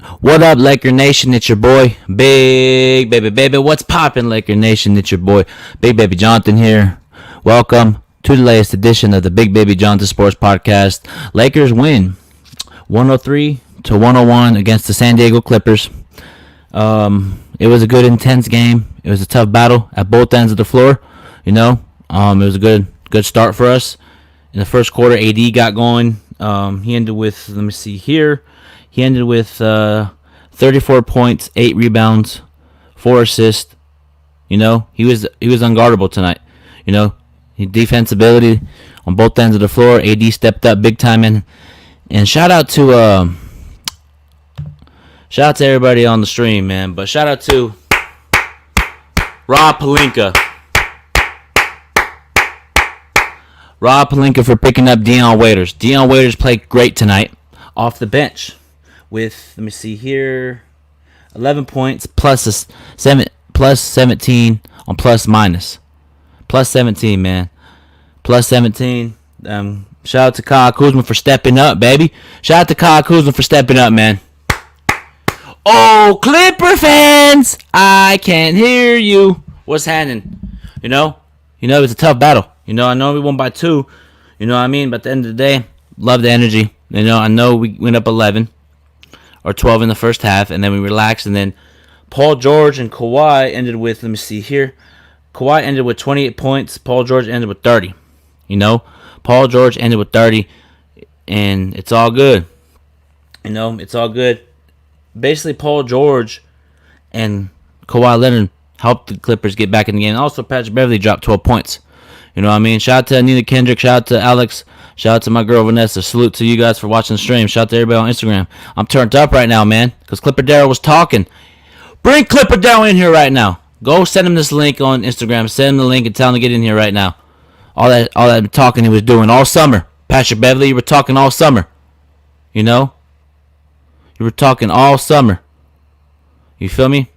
What up, Laker Nation? It's your boy, Big Baby Baby. What's poppin', Laker Nation? It's your boy, Big Baby Jonathan here. Welcome to the latest edition of the Big Baby Jonathan Sports Podcast. Lakers win 103-101 against the San Diego Clippers. It was a good, intense game. It was a tough battle at both ends of the floor. It was a good start for us. In the first quarter, AD got going. He ended with, let me see here. He ended with 34 points, 8 rebounds, 4 assists. He was unguardable tonight. His defense ability on both ends of the floor. AD stepped up big time, and shout out to everybody on the stream, man. But shout out to Rob Pelinka for picking up Dion Waiters. Dion Waiters played great tonight off the bench with, let me see here, 11 points plus 17 on plus minus. Plus 17, man. Plus 17. Shout out to Kyle Kuzma for stepping up, baby. Shout out to Kyle Kuzma for stepping up, man. Oh, Clipper fans, I can't hear you. What's happening? It was a tough battle. I know we won by 2. You know what I mean? But at the end of the day, love the energy. I know we went up 11 or 12 in the first half, and then we relaxed, and then Paul George and Kawhi ended with, let me see here. Kawhi ended with 28 points. Paul George ended with 30. Paul George ended with 30, and it's all good. It's all good. Basically, Paul George and Kawhi Leonard helped the Clippers get back in the game. Also, Patrick Beverly dropped 12 points. You know what I mean? Shout out to Anita Kendrick. Shout out to Alex. Shout out to my girl Vanessa. Salute to you guys for watching the stream. Shout out to everybody on Instagram. I'm turned up right now, man, because Clipper Darryl was talking. Bring Clipper Darryl in here right now. Go send him this link on Instagram. Send him the link and tell him to get in here right now. All that talking he was doing all summer. Patrick Beverly, you were talking all summer. You were talking all summer. You feel me?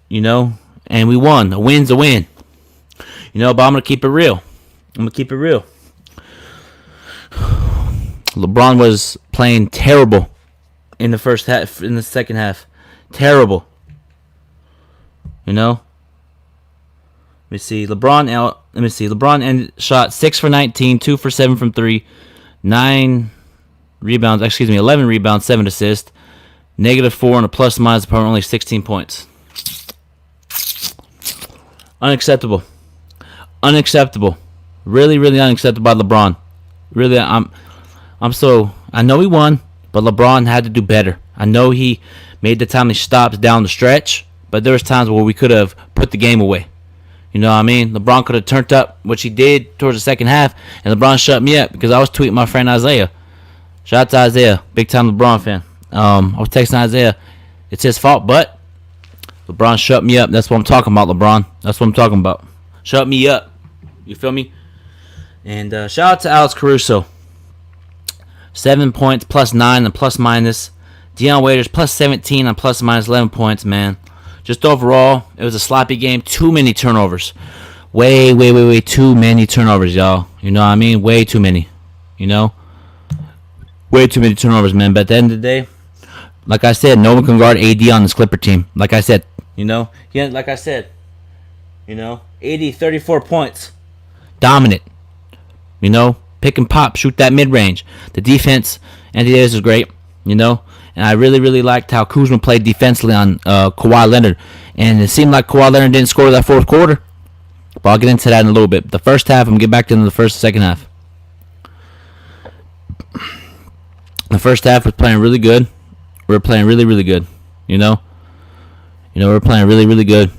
And we won. A win's a win. But I'm going to keep it real. LeBron was playing terrible in the first half, in the second half. Terrible. Let me see. LeBron shot 6 for 19, 2 for 7 from 3, 11 rebounds, 7 assists, -4 on a plus minus department, only 16 points. Unacceptable. Really, really unacceptable by LeBron. Really, I know he won, but LeBron had to do better. I know he made the timely stops down the stretch, but there was times where we could have put the game away. You know what I mean? LeBron could have turned up, which he did towards the second half, and LeBron shut me up because I was tweeting my friend Isaiah. Shout out to Isaiah, big time LeBron fan. I was texting Isaiah. It's his fault, but LeBron shut me up. That's what I'm talking about, LeBron. That's what I'm talking about. Shut me up. You feel me? And shout out to Alex Caruso. 7 points, plus 9 and plus minus. Dion Waiters, plus 17 and plus minus 11 points, man. Just overall, it was a sloppy game. Too many turnovers. Way too many turnovers, y'all. You know what I mean? Way too many. Way too many turnovers, man. But at the end of the day, like I said, no one can guard AD on this Clipper team. Like I said, AD, 34 points. Dominant. Pick and pop, shoot that mid-range. The defense, Anthony Davis was great, and I really, really liked how Kuzma played defensively on Kawhi Leonard, and it seemed like Kawhi Leonard didn't score that fourth quarter, but I'll get into that in a little bit. The first half, I'm going to get back to the first and second half. The first half was playing really good. We were playing really, really good, we were playing really, really good.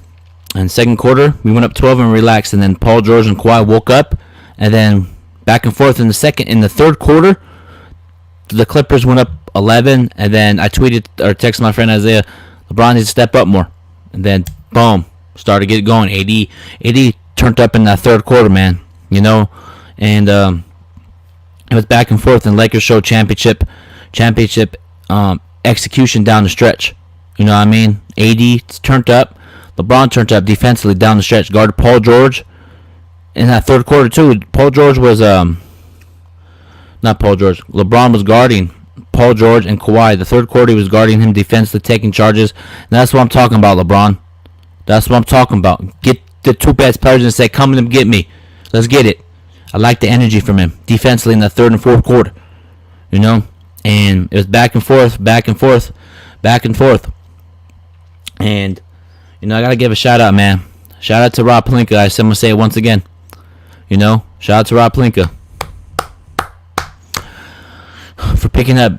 And second quarter, we went up 12 and relaxed, and then Paul George and Kawhi woke up, and then back and forth in the third quarter, the Clippers went up 11, and then I tweeted or texted my friend Isaiah, LeBron needs to step up more. And then, boom, started to get going. AD turned up in that third quarter, man, and it was back and forth, and Lakers showed championship execution down the stretch. You know what I mean? AD turned up. LeBron turned up defensively down the stretch. Guarded Paul George in that third quarter, too. LeBron was guarding Paul George and Kawhi. The third quarter, he was guarding him defensively, taking charges. And that's what I'm talking about, LeBron. That's what I'm talking about. Get the two best players and say, come and get me. Let's get it. I like the energy from him defensively in the third and fourth quarter. You know? And it was back and forth, back and forth, back and forth. And, you know, I got to give a shout out, man. Shout out to Rob Pelinka. I'm going to say it once again. You know? Shout out to Rob Pelinka for picking up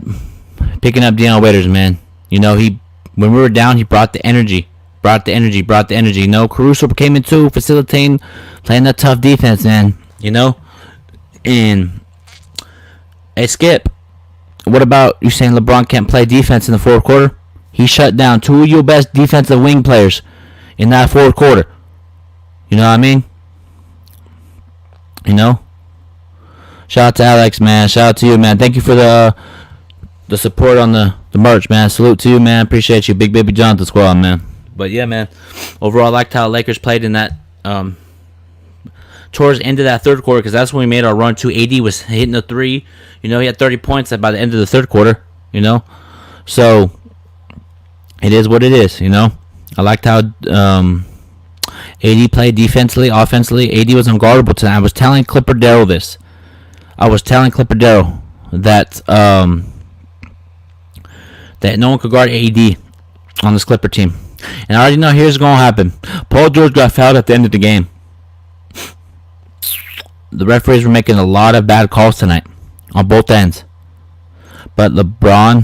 Deion Waiters, man. You know, when we were down, he brought the energy. You know, Caruso came in too, facilitating, playing that tough defense, man. You know? And, hey, Skip, what about you saying LeBron can't play defense in the fourth quarter? He shut down two of your best defensive wing players in that fourth quarter. You know what I mean? You know? Shout out to Alex, man. Shout out to you, man. Thank you for the support on the merch, man. Salute to you, man. Appreciate you. Big Baby Jonathan squad, man. But yeah, man. Overall, I liked how Lakers played in that towards the end of that third quarter, because that's when we made our run to AD was hitting the three. You know, he had 30 points by the end of the third quarter, you know. So it is what it is, you know. I liked how AD played defensively, offensively. AD was unguardable tonight. I was telling Clipper Darrell this. That that no one could guard AD on this Clipper team. And I already know here's going to happen. Paul George got fouled at the end of the game. The referees were making a lot of bad calls tonight on both ends. But LeBron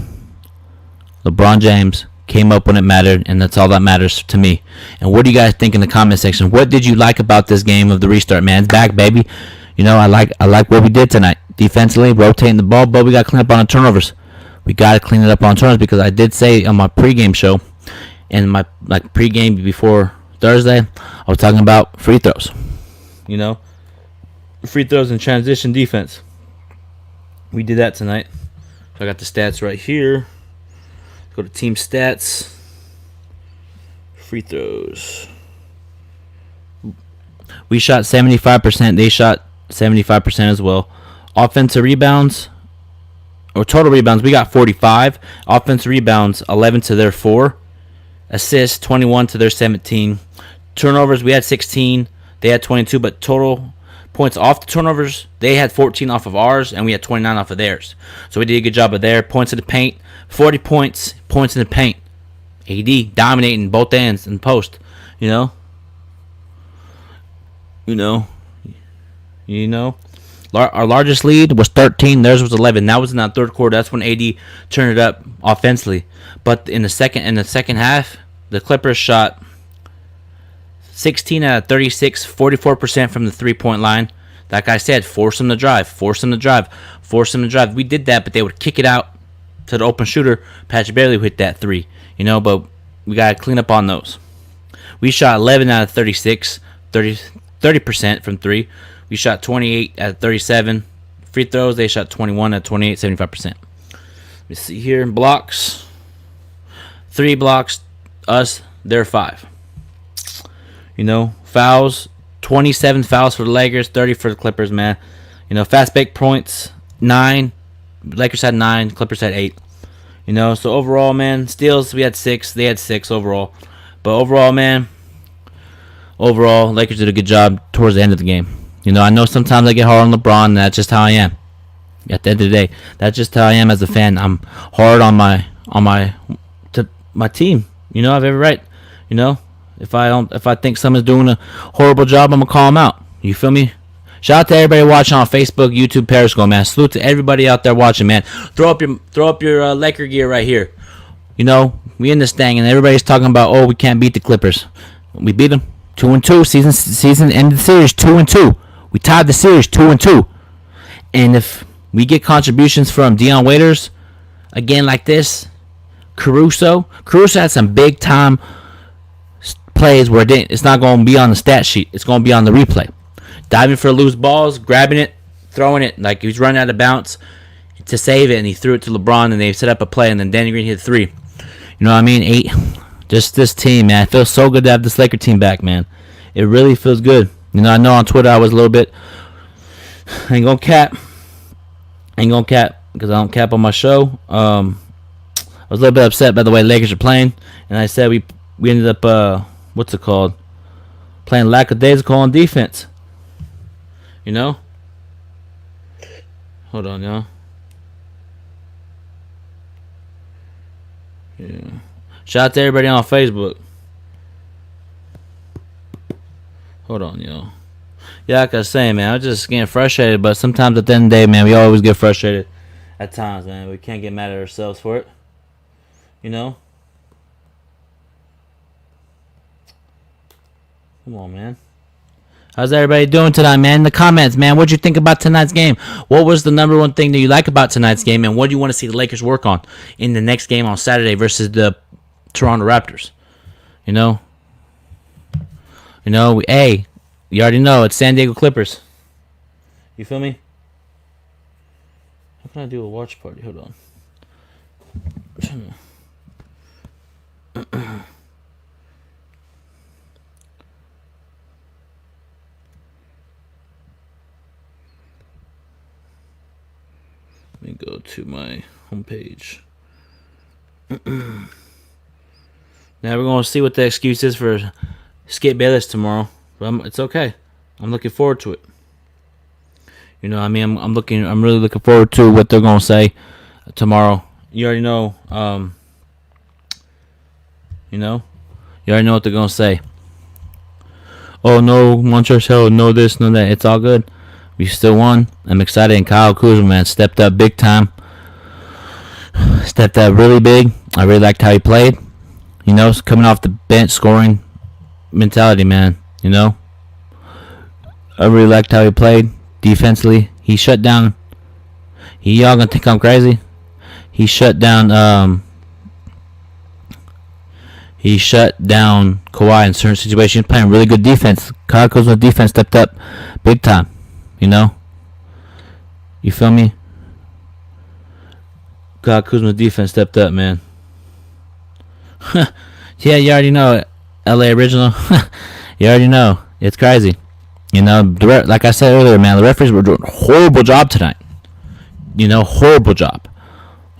James came up when it mattered, and that's all that matters to me. And what do you guys think in the comment section? What did you like about this game of the restart, man? It's back, baby. You know, I like what we did tonight. Defensively, rotating the ball, but we got to clean up on the turnovers. We got to clean it up on turnovers, because I did say on my pregame show, and my pregame before Thursday, I was talking about free throws. You know, free throws and transition defense. We did that tonight. So I got the stats right here. Go to team stats. Free throws. We shot 75%. They shot 75% as well. Offensive rebounds, or total rebounds, we got 45. Offensive rebounds, 11 to their 4. Assists, 21 to their 17. Turnovers, we had 16. They had 22, but total points off the turnovers, they had 14 off of ours, and we had 29 off of theirs. So we did a good job of there. Points in the paint, 40 points in the paint. AD dominating both ends in post, you know. Our largest lead was 13. Theirs was 11. That was in that third quarter. That's when AD turned it up offensively. But in the second half, the Clippers shot 16 out of 36, 44% from the three-point line. Like I said, force them to drive. We did that, but they would kick it out to the open shooter. Patrick Beverley hit that three, you know, but we got to clean up on those. We shot 11 out of 36, 30% from three. We shot 28 out of 37. Free throws, they shot 21 out of 28, 75%. Let me see here. Blocks. 3 blocks, us, they're 5. You know, fouls, 27 fouls for the Lakers, 30 for the Clippers, man. You know, fast break points, 9. Lakers had 9, Clippers had 8. You know, so overall, man, steals, we had 6. They had 6 overall. But overall, man, Lakers did a good job towards the end of the game. You know, I know sometimes I get hard on LeBron, and that's just how I am. At the end of the day, that's just how I am as a fan. I'm hard on my team. You know, I have every right. You know, if I think someone's doing a horrible job, I'm gonna call them out. You feel me? Shout out to everybody watching on Facebook, YouTube, Periscope, man. Salute to everybody out there watching, man. Throw up your Laker gear right here. You know, we in this thing, and everybody's talking about, oh, we can't beat the Clippers. We beat them 2-2. Season end of the series 2-2. We tied the series 2-2. And if we get contributions from Deion Waiters again like this, Caruso had some big time plays where it's not going to be on the stat sheet. It's going to be on the replay. Diving for loose balls, grabbing it, throwing it like he was running out of bounds to save it, and he threw it to LeBron, and they set up a play, and then Danny Green hit 3. You know what I mean? 8. Just this team, man. It feels so good to have this Laker team back, man. It really feels good. You know, I know on Twitter I was a little bit, I ain't gonna cap. because I don't cap on my show. I was a little bit upset by the way Lakers are playing, and I said we ended up what's it called, playing lackadaisical on defense. You know. Hold on, y'all. Yeah. Shout out to everybody on Facebook. Hold on, y'all. Yeah, like I was saying, man, I was just getting frustrated, but sometimes at the end of the day, man, we always get frustrated at times, man. We can't get mad at ourselves for it. You know? Come on, man. How's everybody doing tonight, man? In the comments, man, what'd you think about tonight's game? What was the number one thing that you like about tonight's game, and what do you want to see the Lakers work on in the next game on Saturday versus the Toronto Raptors? You know? Hey, you already know it's San Diego Clippers. You feel me? How can I do a watch party? Hold on. Let me go to my homepage. Now we're going to see what the excuse is for Skip Bayless tomorrow. But it's okay. I'm looking forward to it. You know, I mean, I'm really looking forward to what they're going to say tomorrow. You already know. You already know what they're going to say. Oh, no, Montrezl, no this, no that. It's all good. We still won. I'm excited. And Kyle Kuzma, man, stepped up big time. Stepped up really big. I really liked how he played. You know, coming off the bench, scoring mentality, man. You know, I really liked how he played defensively. He shut down. Y'all gonna think I'm crazy? He shut down. He shut down Kawhi in certain situations, playing really good defense. Kyle Kuzma's defense stepped up big time. You know, you feel me? Kyle Kuzma's defense stepped up, man. Yeah, you already know it. LA original. You already know. It's crazy. You know, like I said earlier, man, the referees were doing a horrible job tonight. You know, horrible job.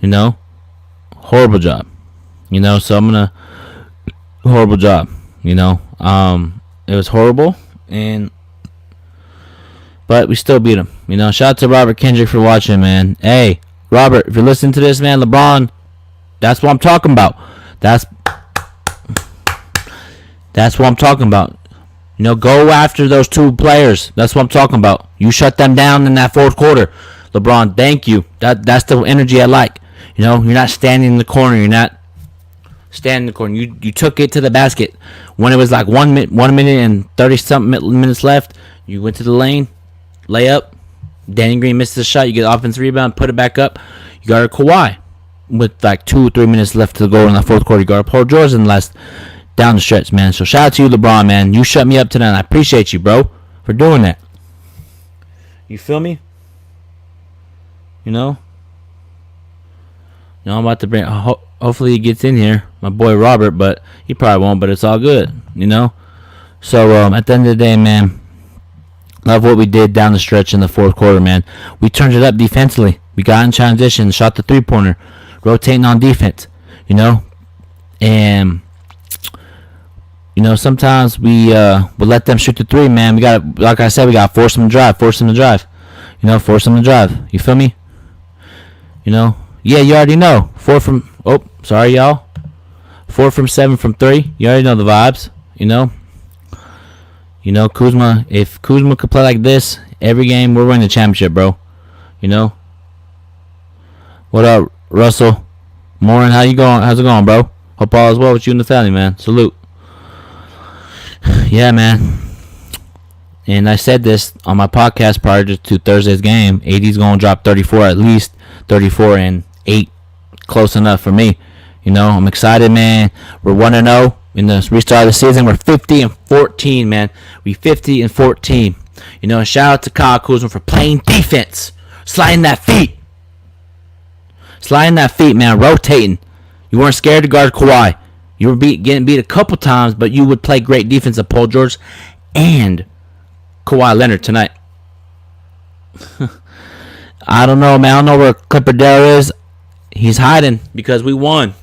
You know, horrible job. You know, so I'm gonna horrible job. You know, it was horrible, but we still beat him. You know, shout out to Robert Kendrick for watching, man. Hey, Robert, if you're listening to this, man, LeBron, that's what I'm talking about. That's what I'm talking about. You know, go after those two players. That's what I'm talking about. You shut them down in that fourth quarter. LeBron, thank you. That's the energy I like. You know, you're not standing in the corner. You're not standing in the corner. You took it to the basket. When it was like 1 minute and 30-something minutes left, you went to the lane, layup. Danny Green missed the shot. You get offensive rebound, put it back up. You got a Kawhi with like 2 or 3 minutes left to go in the fourth quarter. You got a Paul George in the last down the stretch, man. So shout out to you, LeBron, man. You shut me up tonight. And I appreciate you, bro, for doing that. You feel me? You know? I'm about to bring. Hopefully he gets in here, my boy Robert, but he probably won't. But it's all good, you know. So at the end of the day, man, love what we did down the stretch in the fourth quarter, man. We turned it up defensively. We got in transition, shot the 3-pointer, rotating on defense, you know, and. You know, sometimes we'll let them shoot the 3, man. We got, like I said, we got to force them to drive. You know, force them to drive. You feel me? You know? Yeah, you already know. 4 from 7 from 3. You already know the vibes. You know? Kuzma, if Kuzma could play like this every game, we're winning the championship, bro. You know? What up, Russell? Morin, how you going? How's it going, bro? Hope all is well with you and the family, man. Salute. Yeah, man. And I said this on my podcast prior to Thursday's game. AD's going to drop 34 at least. 34 and 8. Close enough for me. You know, I'm excited, man. We're 1-0 in the restart of the season. We're 50-14, man. We 50-14. You know, and shout out to Kyle Kuzma for playing defense. Sliding that feet, man. Rotating. You weren't scared to guard Kawhi. You were getting beat a couple times, but you would play great defense of Paul George and Kawhi Leonard tonight. I don't know, man. I don't know where Clipper Dale is. He's hiding because we won.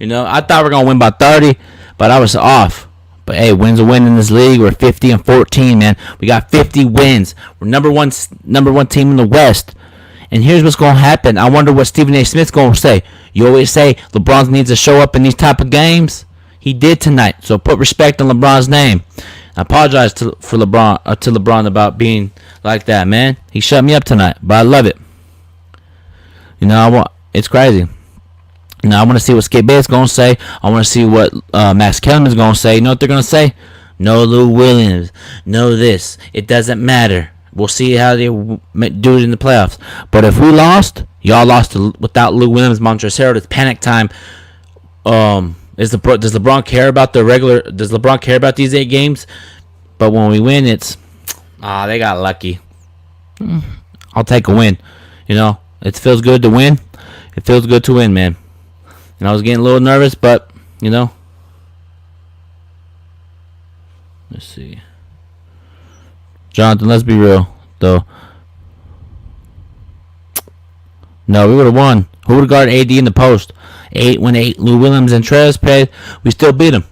I thought we were going to win by 30, but I was off. But, hey, win's a win in this league. We're 50-14, man. We got 50 wins. We're number one team in the West. And here's what's going to happen. I wonder what Stephen A. Smith's going to say. You always say LeBron needs to show up in these type of games. He did tonight. So put respect on LeBron's name. I apologize to LeBron about being like that, man. He shut me up tonight, but I love it. It's crazy. I want to see what Skip Bates going to say. I want to see what Max Kellerman's going to say. You know what they're going to say? No Lou Williams. No this. It doesn't matter. We'll see how they do it in the playoffs. But if we lost, y'all lost without Lou Williams, Montrezl Harrell. It's panic time. Does LeBron care about Does LeBron care about these 8 games? But when we win, it's they got lucky. I'll take a win. It feels good to win. It feels good to win, man. And I was getting a little nervous, but let's see. Jonathan, let's be real, though. No, we would have won. Who would have guarded AD in the post? 8 Lou Williams and Trez played. We still beat him.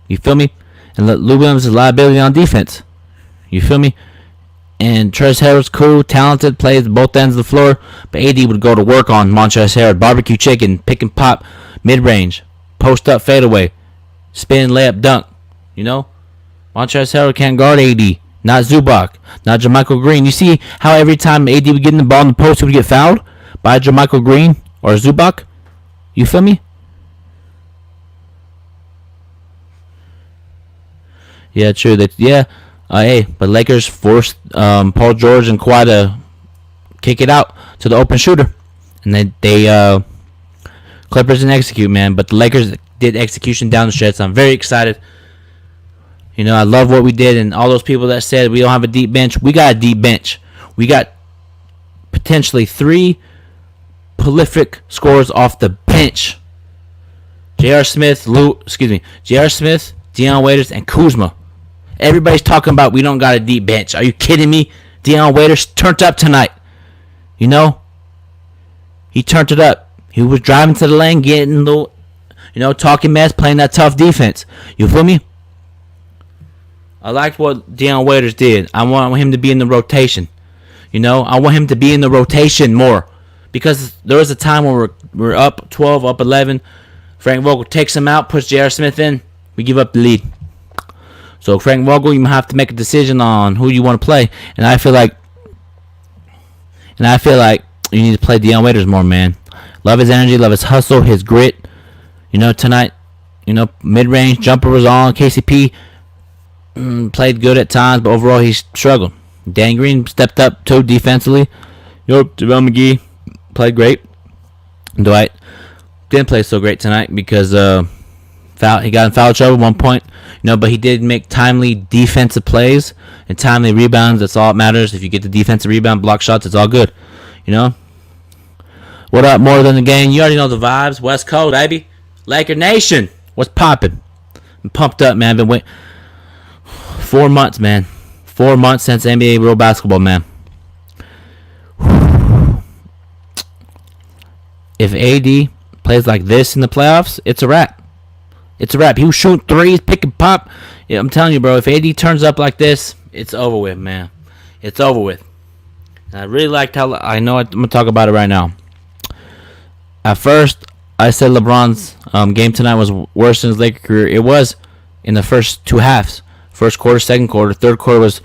You feel me? And Lou Williams is a liability on defense. You feel me? And Trez Harrell's cool, talented, plays both ends of the floor. But AD would go to work on Montrezl Harrell. Barbecue chicken, pick and pop, mid-range, post up, fadeaway, spin, layup, dunk. Montrezl Harrell can't guard AD. Not Zubac. Not JaMychal Green. You see how every time AD would get in the ball in the post, he would get fouled by JaMychal Green or Zubac? You feel me? Yeah, true. But Lakers forced Paul George and Kawhi to kick it out to the open shooter. And they Clippers didn't execute, man. But the Lakers did execution down the stretch. So I'm very excited. I love what we did, and all those people that said we don't have a deep bench. We got a deep bench. We got potentially 3 prolific scorers off the bench. J.R. Smith, Deion Waiters, and Kuzma. Everybody's talking about we don't got a deep bench. Are you kidding me? Deion Waiters turned up tonight. He turned it up. He was driving to the lane, getting talking mess, playing that tough defense. You feel me? I liked what Deion Waiters did. I want him to be in the rotation. I want him to be in the rotation more. Because there was a time when we're up 12, up 11. Frank Vogel takes him out, puts J.R. Smith in. We give up the lead. So Frank Vogel, you have to make a decision on who you want to play. And I feel like you need to play Deion Waiters more, man. Love his energy, love his hustle, his grit. Tonight, mid-range jumper was on. KCP played good at times, but overall he struggled. Dan Green stepped up too defensively. JaVale McGee played great. Dwight didn't play so great tonight because he got in foul trouble at one point. But he did make timely defensive plays and timely rebounds. That's all that matters. If you get the defensive rebound, block shots, it's all good. What up, more than the game? You already know the vibes. West Coast, baby. Laker Nation. What's popping? I'm pumped up, man. I've been waiting 4 months, man. 4 months since NBA real basketball, man. If AD plays like this in the playoffs, it's a wrap. It's a wrap. He was shooting threes, pick and pop. Yeah, I'm telling you, bro, if AD turns up like this, it's over with, man. It's over with. And I really liked how, I'm going to talk about it right now. At first, I said LeBron's game tonight was worse than his Laker career. It was in the first 2 halves. First quarter, second quarter. Third quarter was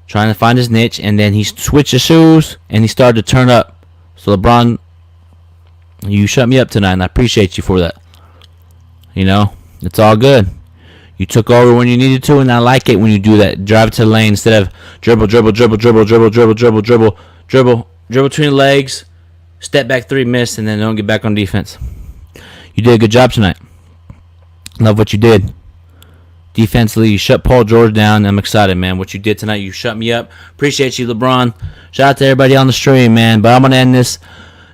trying to find his niche, and then he switched his shoes, and he started to turn up. So, LeBron, you shut me up tonight, and I appreciate you for that. It's all good. You took over when you needed to, and I like it when you do that. Drive to the lane instead of dribble between the legs, step back 3, miss, and then don't get back on defense. You did a good job tonight. Love what you did. Defensively, you shut Paul George down. I'm excited, man. What you did tonight, you shut me up. Appreciate you, LeBron. Shout out to everybody on the stream, man. But I'm going to end this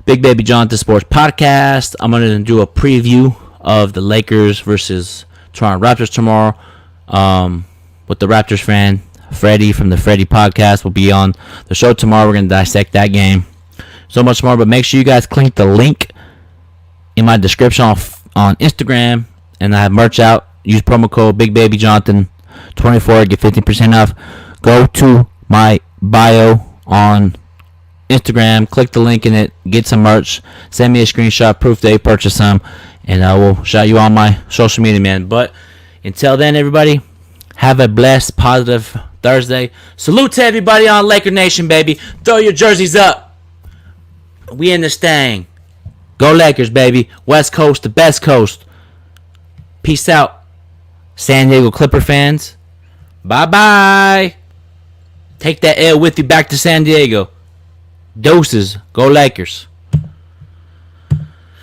Big Baby Jonathan Sports podcast. I'm going to do a preview of the Lakers versus Toronto Raptors tomorrow. With the Raptors fan, Freddie from the Freddie podcast will be on the show tomorrow. We're going to dissect that game. so much more. But make sure you guys click the link in my description on Instagram, and I have merch out. Use promo code BigBabyJonathan24, get 15% off. Go to my bio on Instagram, click the link in it, get some merch, send me a screenshot, proof that you purchased some, and I will shout you on my social media, man. But until then, everybody, have a blessed, positive Thursday. Salute to everybody on Laker Nation, baby. Throw your jerseys up. We in this thing. Go Lakers, baby. West Coast, the best coast. Peace out, San Diego Clipper fans. Bye-bye. Take that L with you back to San Diego. Doses. Go Lakers.